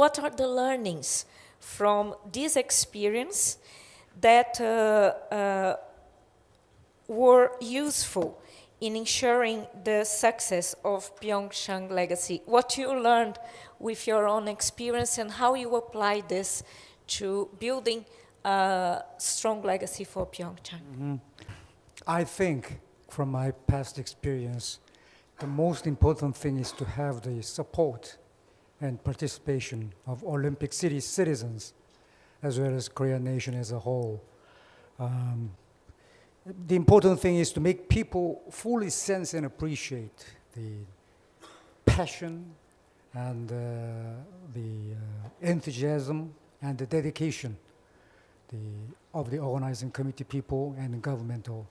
what are the learnings from this experience that were useful in ensuring the success of Pyeongchang legacy? What you learned with your own experience and how you apply this to building a strong legacy for Pyeongchang? I think from my past experience, the most important thing is to have the support and participation of Olympic City citizens, as well as Korean nation as a whole. The important thing is to make people fully sense and appreciate the passion and the enthusiasm and the dedication of the organizing committee people and the governmental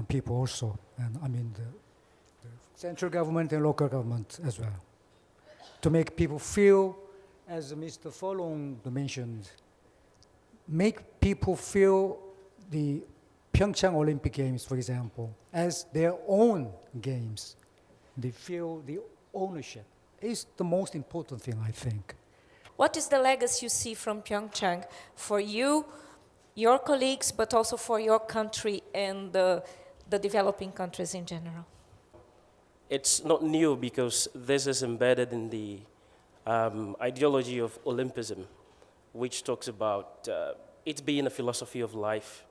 people also, and I mean the central government and local government as well, to make people feel, as Mr. Folong mentioned, make people feel the Pyeongchang Olympic Games, for example, as their own games. They feel the ownership is the most important thing, I think. What is the legacy you see from Pyeongchang for you, your colleagues, but also for your country and the developing countries in general? It's not new because this is embedded in the ideology of Olympism, which talks about it being a philosophy of life,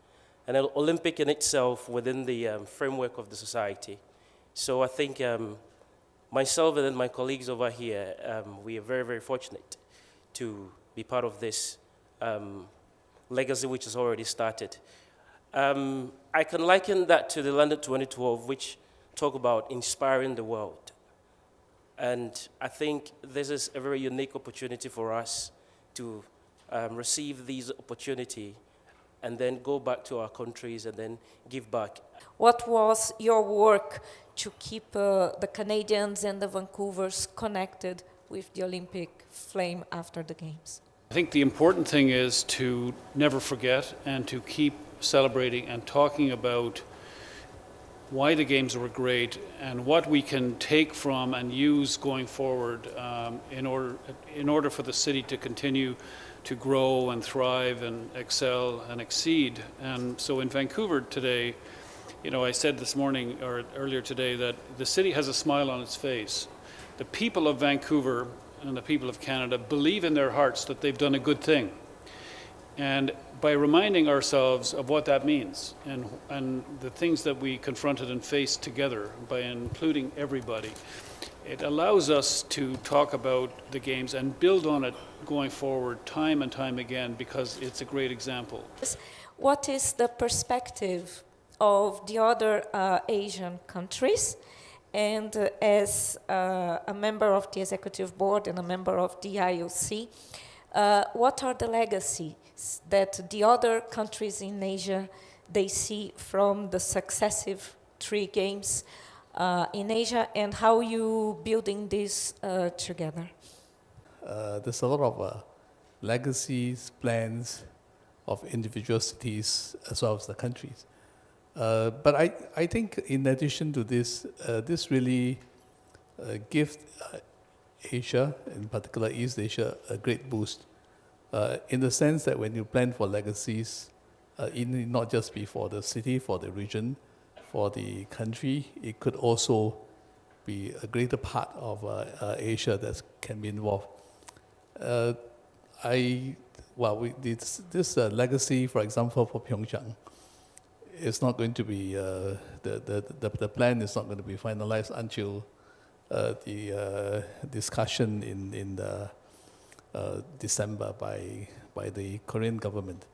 and an Olympic in itself within the framework of the society. So I think myself and then my colleagues over here, we are very, very fortunate to be part of this legacy which has already started. I can liken that to the London 2012, which talk about inspiring the world. And I think this is a very unique opportunity for us to receive these opportunity and then go back to our countries and then give back. What was your work to keep the Canadians and the Vancouvers connected with the Olympic flame after the Games? I think the important thing is to never forget and to keep celebrating and talking about why the Games were great and what we can take from and use going forward in order for the city to continue to grow and thrive and excel and exceed. And so in Vancouver today, you know, I said this morning or earlier today that the city has a smile on its face. The people of Vancouver and the people of Canada believe in their hearts that they've done a good thing. And by reminding ourselves of what that means and the things that we confronted and faced together by including everybody, it allows us to talk about the Games and build on it going forward time and time again because it's a great example. What is the perspective of the other Asian countries? And as a member of the executive board and a member of the IOC, what are the legacies that the other countries in Asia they see from the successive 3 games in Asia, and how you building this together? There's a lot of legacies, plans of individual cities as well as the countries. But I think in addition to this, this really gives Asia, in particular East Asia, a great boost. In the sense that when you plan for legacies, it need not just be for the city, for the region, for the country, it could also be a greater part of Asia that can be involved. This legacy, for example, for Pyeongchang, it's not going to be, the plan is not going to be finalized until the discussion in December by the Korean government.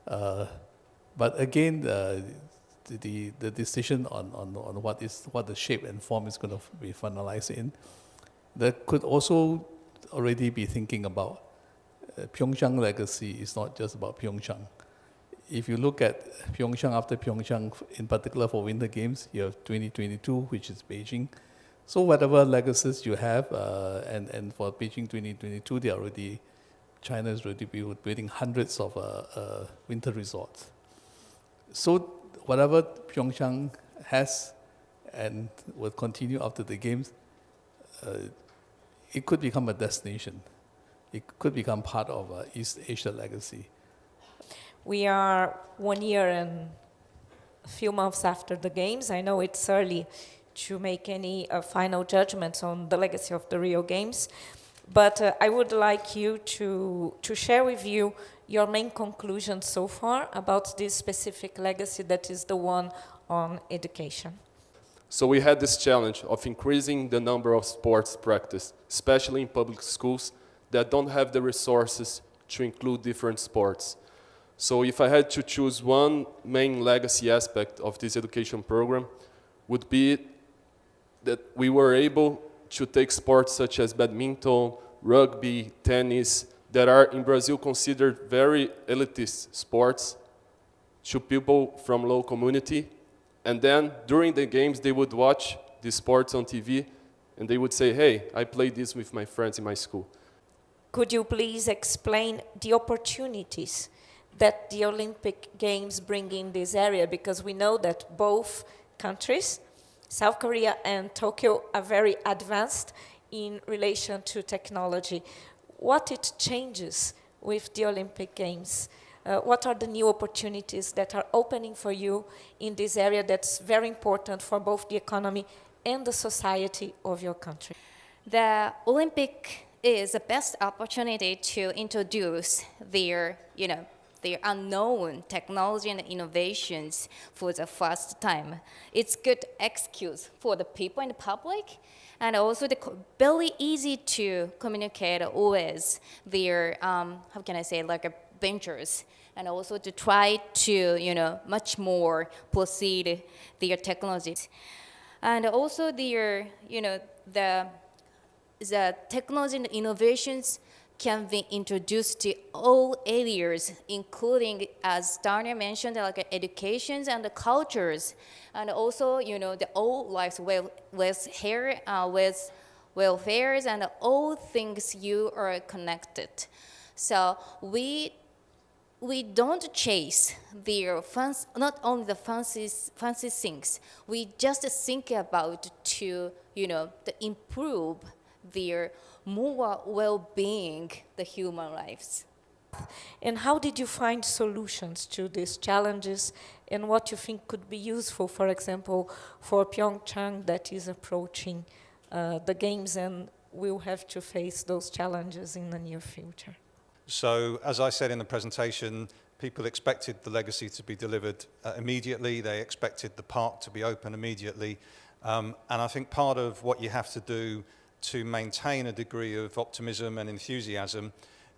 But again, the decision on what the shape and form is going to be finalized in, that could also already be thinking about Pyeongchang legacy is not just about Pyeongchang. If you look at Pyeongchang after Pyeongchang, in particular for Winter Games, you have 2022, which is Beijing. So whatever legacies you have, and for Beijing 2022, China is already building hundreds of winter resorts. So whatever Pyeongchang has and will continue after the Games, it could become a destination. it could become part of East Asia legacy. We are 1 year and a few months after the Games. I know it's early to make any final judgments on the legacy of the Rio Games, but I would like you to share with you your main conclusions so far about this specific legacy that is the one on education. So we had this challenge of increasing the number of sports practice, especially in public schools that don't have the resources to include different sports. So if I had to choose one main legacy aspect of this education program, would be that we were able to take sports such as badminton, rugby, tennis, that are in Brazil considered very elitist sports, to people from low community. And then during the games, they would watch the sports on TV and they would say, hey, I played this with my friends in my school. Could you please explain the opportunities that the Olympic Games bring in this area? Because we know that both countries, South Korea and Tokyo, are very advanced in relation to technology. What it changes with the Olympic Games? What are the new opportunities that are opening for you in this area that's very important for both the economy and the society of your country? The Olympic is the best opportunity to introduce their unknown technology and innovations for the first time. It's good excuse for the people in the public, and also very easy to communicate with their, ventures, and also to try to, much more proceed their technologies. And also their, the technology and innovations can be introduced to all areas, including, as Daniel mentioned, like educations and the cultures, and also, the all lives with hair, with welfares, and all things you are connected. So we don't chase their not only the fancy things. We just think about to improve their more well-being, the human lives. And how did you find solutions to these challenges, and what you think could be useful, for example, for Pyeongchang that is approaching the Games and will have to face those challenges in the near future? So, as I said in the presentation, people expected the legacy to be delivered immediately. They expected the park to be open immediately. And I think part of what you have to do to maintain a degree of optimism and enthusiasm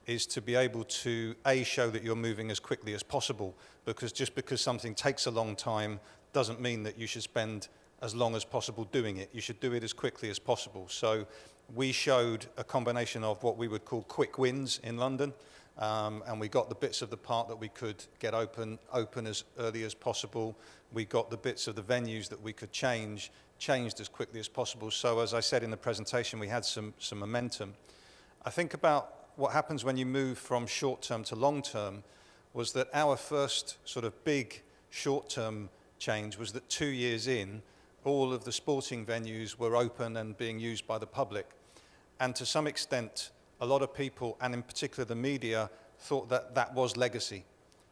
is to be able to, A, show that you're moving as quickly as possible, because just because something takes a long time doesn't mean that you should spend as long as possible doing it. You should do it as quickly as possible. So we showed a combination of what we would call quick wins in London, and we got the bits of the park that we could get open as early as possible. We got the bits of the venues that we could changed as quickly as possible. So as I said in the presentation, we had some momentum. I think about what happens when you move from short-term to long-term was that our first sort of big short-term change was that 2 years in, all of the sporting venues were open and being used by the public. And to some extent, a lot of people, and in particular the media, thought that that was legacy.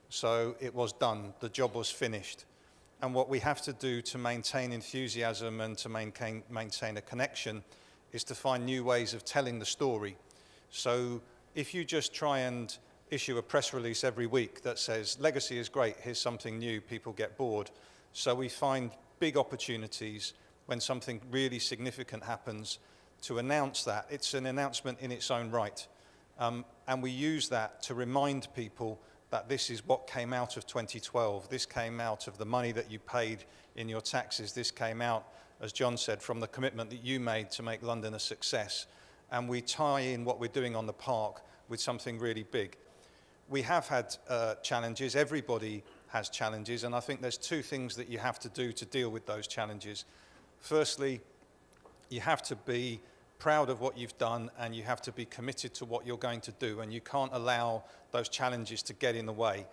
So it was done, the job was finished. And what we have to do to maintain enthusiasm and to maintain a connection is to find new ways of telling the story. So if you just try and issue a press release every week that says, legacy is great, here's something new, people get bored. So we find big opportunities when something really significant happens to announce that. It's an announcement in its own right. And we use that to remind people that this is what came out of 2012. This came out of the money that you paid in your taxes. This came out, as John said, from the commitment that you made to make London a success. And we tie in what we're doing on the park with something really big. We have had challenges. Everybody has challenges. And I think there's two things that you have to do to deal with those challenges. Firstly, you have to be proud of what you've done, and you have to be committed to what you're going to do, and you can't allow those challenges to get in the way.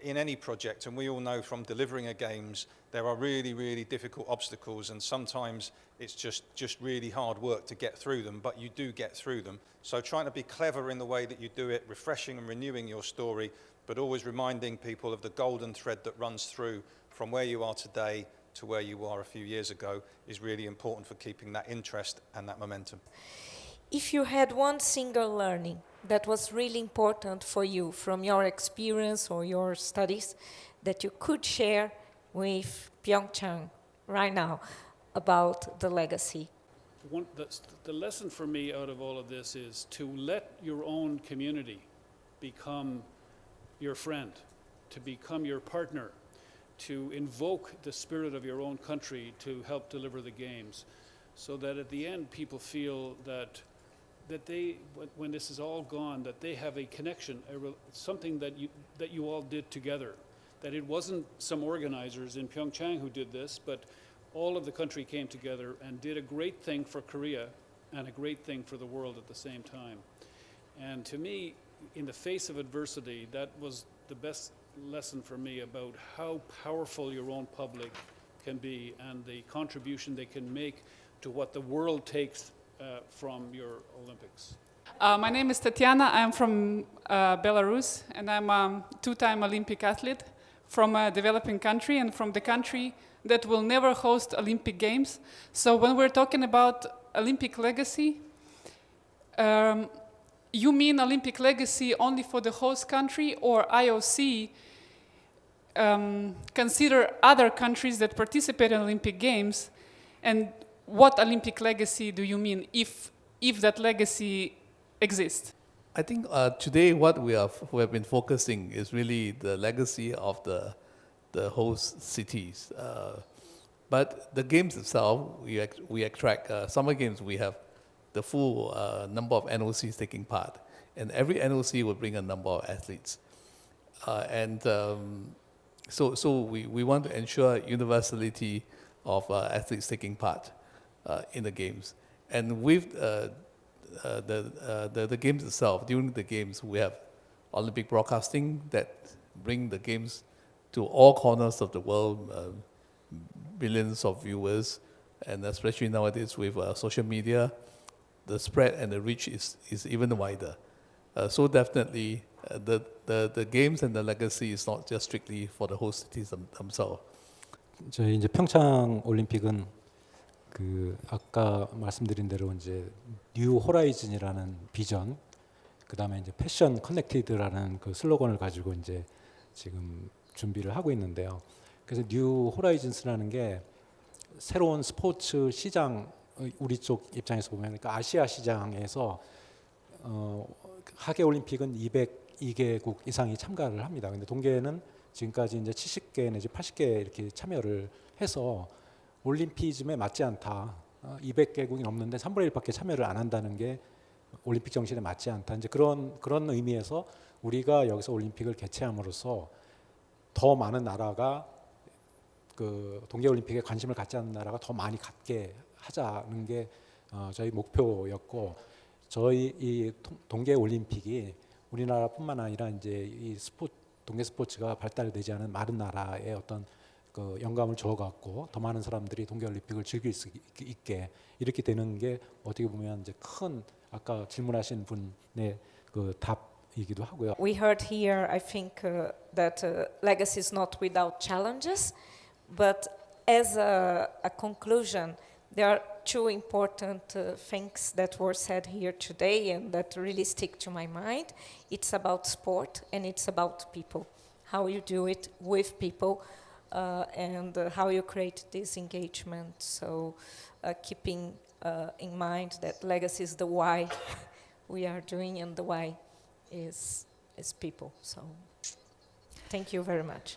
In any project, and we all know from delivering a games, there are really, really difficult obstacles, and sometimes it's just really hard work to get through them, but you do get through them. So trying to be clever in the way that you do it, refreshing and renewing your story, but always reminding people of the golden thread that runs through from where you are today to where you were a few years ago is really important for keeping that interest and that momentum. If you had one single learning that was really important for you from your experience or your studies that you could share with Pyeongchang right now about the legacy? The lesson for me out of all of this is to let your own community become your friend, to become your partner, to invoke the spirit of your own country to help deliver the games, so that at the end people feel that they, when this is all gone, that they have a connection, something that you all did together. That it wasn't some organizers in Pyeongchang who did this, but all of the country came together and did a great thing for Korea and a great thing for the world at the same time. And to me, in the face of adversity, that was the best lesson for me about how powerful your own public can be and the contribution they can make to what the world takes from your Olympics. My name is Tatiana. I'm from Belarus, and I'm a two-time Olympic athlete from a developing country and from the country that will never host Olympic Games. So when we're talking about Olympic legacy, you mean Olympic legacy only for the host country, or IOC consider other countries that participate in Olympic Games? And what Olympic legacy do you mean, if that legacy exists? I think today what we have been focusing is really the legacy of the host cities. But the games itself, we attract summer games. We have the full number of NOCs taking part, and every NOC will bring a number of athletes, so we want to ensure universality of athletes taking part in the games. And with the games itself, during the games, we have Olympic broadcasting that bring the games to all corners of the world, billions of viewers, and especially nowadays with social media, the spread and the reach is even wider. So definitely, the games and the legacy is not just strictly for the host cities themselves. 저희 이제 평창 올림픽은 그 아까 말씀드린 대로 이제 뉴 호라이즌이라는 비전, 그다음에 이제 패션 커넥티드라는 그 슬로건을 가지고 이제 지금 준비를 하고 있는데요. 그래서 뉴 호라이즌스라는 게 새로운 스포츠 시장, 우리 쪽 입장에서 보면 그러니까 아시아 시장에서 하계 올림픽은 202개국 이상이 참가를 합니다. 근데 동계는 지금까지 이제 70개 내지 80개 이렇게 참여를 해서 올림피즘에 맞지 않다. 200개국이 넘는데 3분의 1밖에 참여를 안 한다는 게 올림픽 정신에 맞지 않다. 이제 그런 의미에서 우리가 여기서 올림픽을 개최함으로써 더 많은 나라가 그 동계 올림픽에 관심을 갖지 않는 나라가 더 많이 갖게 하자는 게 저희 목표였고, 저희 이 동계 올림픽이 우리나라뿐만 아니라 이제 이 동계 스포츠가 발달되지 않은 많은 나라의 어떤 그 영감을 주어갖고 더 많은 사람들이 동계 올림픽을 즐길 수 있게 이렇게 되는 게 어떻게 보면 이제 큰 아까 질문하신 분의 그 답이기도 하고요. We heard here, I think, that legacy is not without challenges, but as a conclusion, there are two important things that were said here today and that really stick to my mind. It's about sport and it's about people, how you do it with people and how you create this engagement. So keeping in mind that legacy is the why we are doing and the why is people. So thank you very much.